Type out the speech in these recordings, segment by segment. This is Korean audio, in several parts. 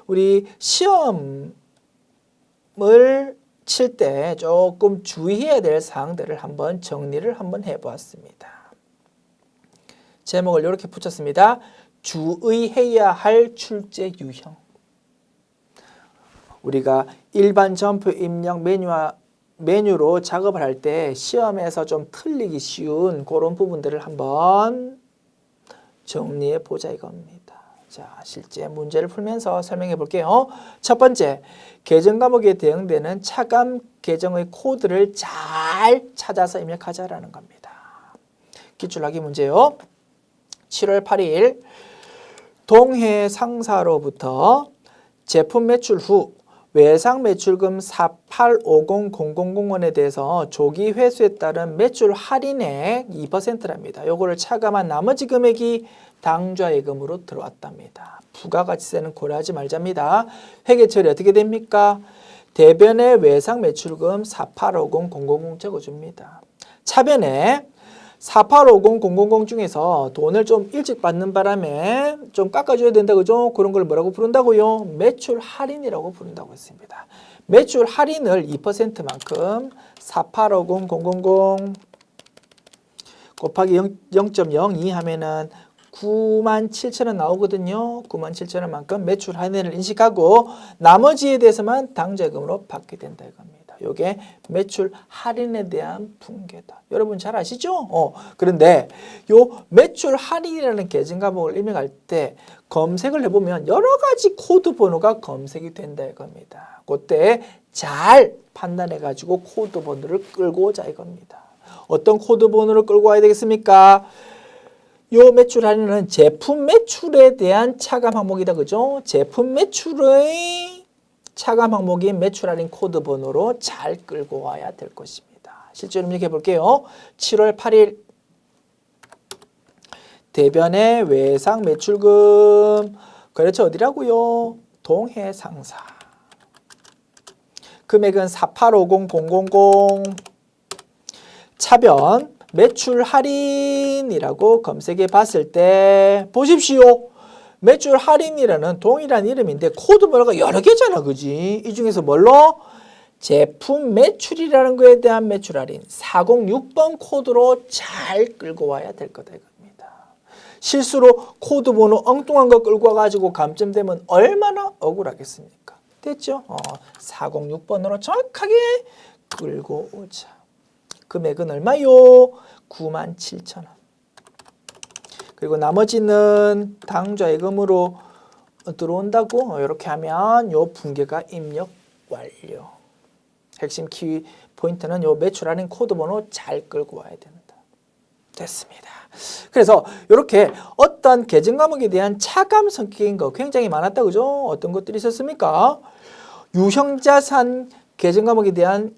우리 시험을 칠 때 조금 주의해야 될 사항들을 한번 정리를 한번 해보았습니다. 제목을 이렇게 붙였습니다. 주의해야 할 출제 유형. 우리가 일반 점표 입력 메뉴로 작업을 할 때 시험에서 좀 틀리기 쉬운 그런 부분들을 한번 정리해 보자 이겁니다. 자, 실제 문제를 풀면서 설명해 볼게요. 첫 번째, 계정 과목에 대응되는 차감 계정의 코드를 잘 찾아서 입력하자라는 겁니다. 기출하기 문제요. 7월 8일 동해 상사로부터 제품 매출 후 외상 매출금 4850000원에 대해서 조기 회수에 따른 매출 할인액 2%랍니다. 요거를 차감한 나머지 금액이 당좌 예금으로 들어왔답니다. 부가가치세는 고려하지 말자입니다. 회계 처리 어떻게 됩니까? 대변에 외상 매출금 4850000 적어줍니다. 차변에 4850000 중에서 돈을 좀 일찍 받는 바람에 좀 깎아줘야 된다 그죠? 그런 걸 뭐라고 부른다고요? 매출 할인이라고 부른다고 했습니다. 매출 할인을 2%만큼 4850000 곱하기 0.02 하면은 97,000원 나오거든요. 97,000원만큼 매출 할인을 인식하고 나머지에 대해서만 당좌금으로 받게 된다 이겁니다. 이게 매출 할인에 대한 붕괴다. 여러분 잘 아시죠? 그런데 요 매출 할인이라는 계정 과목을 입력할 때 검색을 해보면 여러 가지 코드 번호가 검색이 된다 이겁니다. 그때 잘 판단해 가지고 코드 번호를 끌고 오자 이겁니다. 어떤 코드 번호를 끌고 와야 되겠습니까? 요 매출 할인은 제품 매출에 대한 차감 항목이다. 그죠? 제품 매출의 차감 항목인 매출 할인 코드 번호로 잘 끌고 와야 될 것입니다. 실제로 입력해 볼게요. 7월 8일 대변의 외상 매출금 거래처 어디라고요? 동해상사. 금액은 4850000. 차변 매출 할인이라고 검색해 봤을 때 보십시오. 매출 할인이라는 동일한 이름인데 코드 번호가 여러 개잖아. 그지? 이 중에서 뭘로? 제품 매출이라는 거에 대한 매출 할인 406번 코드로 잘 끌고 와야 될 거다 이겁니다. 실수로 코드 번호 엉뚱한 거 끌고 와가지고 감점되면 얼마나 억울하겠습니까? 됐죠? 406번으로 정확하게 끌고 오자. 금액은 얼마요? 97,000원. 그리고 나머지는 당좌 예금으로 들어온다고 이렇게 하면 요 붕괴가 입력 완료. 핵심 키 포인트는 요 매출 할인 코드 번호 잘 끌고 와야 된다. 됐습니다. 그래서 이렇게 어떤 계정 과목에 대한 차감 성격인 거 굉장히 많았다. 그죠? 어떤 것들이 있었습니까? 유형자산 계정 과목에 대한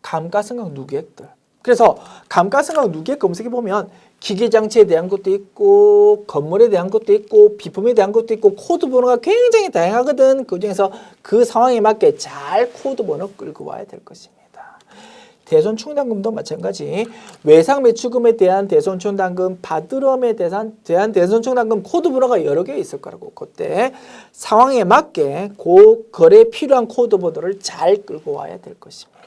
감가상각 누계액들. 그래서 감가상각 누계액 검색해 보면 기계장치에 대한 것도 있고 건물에 대한 것도 있고 비품에 대한 것도 있고 코드 번호가 굉장히 다양하거든. 그중에서 그 상황에 맞게 잘 코드 번호 끌고 와야 될 것입니다. 대손충당금도 마찬가지. 외상 매출금에 대한 대손충당금, 바드럼에 대한 대손충당금 코드 번호가 여러 개 있을 거라고. 그때 상황에 맞게 그 거래에 필요한 코드 번호를 잘 끌고 와야 될 것입니다.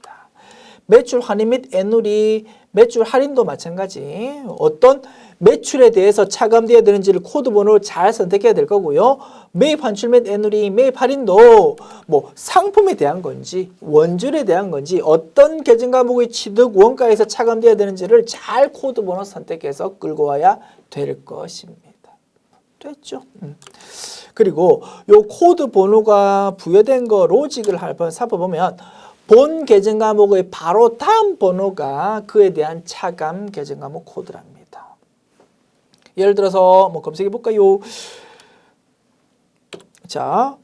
매출 할인 및 애누리, 매출 할인도 마찬가지. 어떤 매출에 대해서 차감되어야 되는지를 코드 번호로 잘 선택해야 될 거고요. 매입 환출 및 애누리, 매입 할인도 뭐 상품에 대한 건지 원줄에 대한 건지 어떤 계정 과목의 취득 원가에서 차감되어야 되는지를 잘 코드 번호 선택해서 끌고 와야 될 것입니다. 됐죠? 그리고 요 코드 번호가 부여된 거 로직을 한번 살펴보면 본 계정 과목의 바로 다음 번호가 그에 대한 차감 계정 과목 코드랍니다. 예를 들어서 뭐 검색해 볼까요? 자,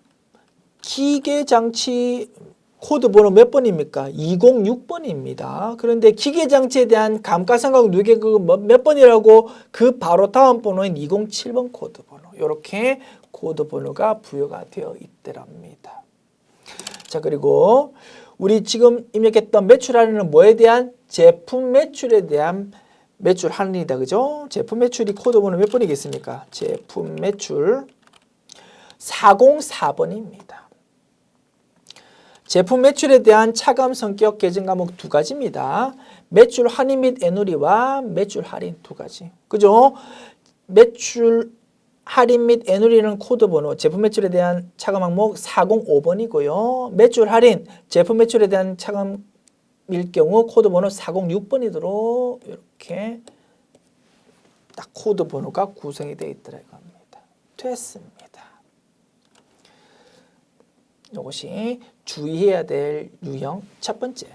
기계장치 코드 번호 몇 번입니까? 206번입니다. 그런데 기계장치에 대한 감가상각 누계 몇 번이라고? 그 바로 다음 번호인 207번 코드 번호. 이렇게 코드 번호가 부여가 되어 있더랍니다. 자, 그리고 우리 지금 입력했던 매출 할인은 뭐에 대한? 제품 매출에 대한 매출 할인이다. 그죠? 제품 매출이 코드 번호 몇 번이겠습니까? 제품 매출 404번입니다. 제품 매출에 대한 차감 성격 계정 과목 두 가지입니다. 매출 할인 및 애누리와 매출 할인 두 가지. 그죠? 매출 할인 및 애누리는 코드 번호, 제품 매출에 대한 차감 항목 405번이고요. 매출 할인, 제품 매출에 대한 차감일 경우 코드 번호 406번이도록 이렇게 딱 코드 번호가 구성이 되어 있더라고 합니다. 됐습니다. 이것이 주의해야 될 유형 첫 번째.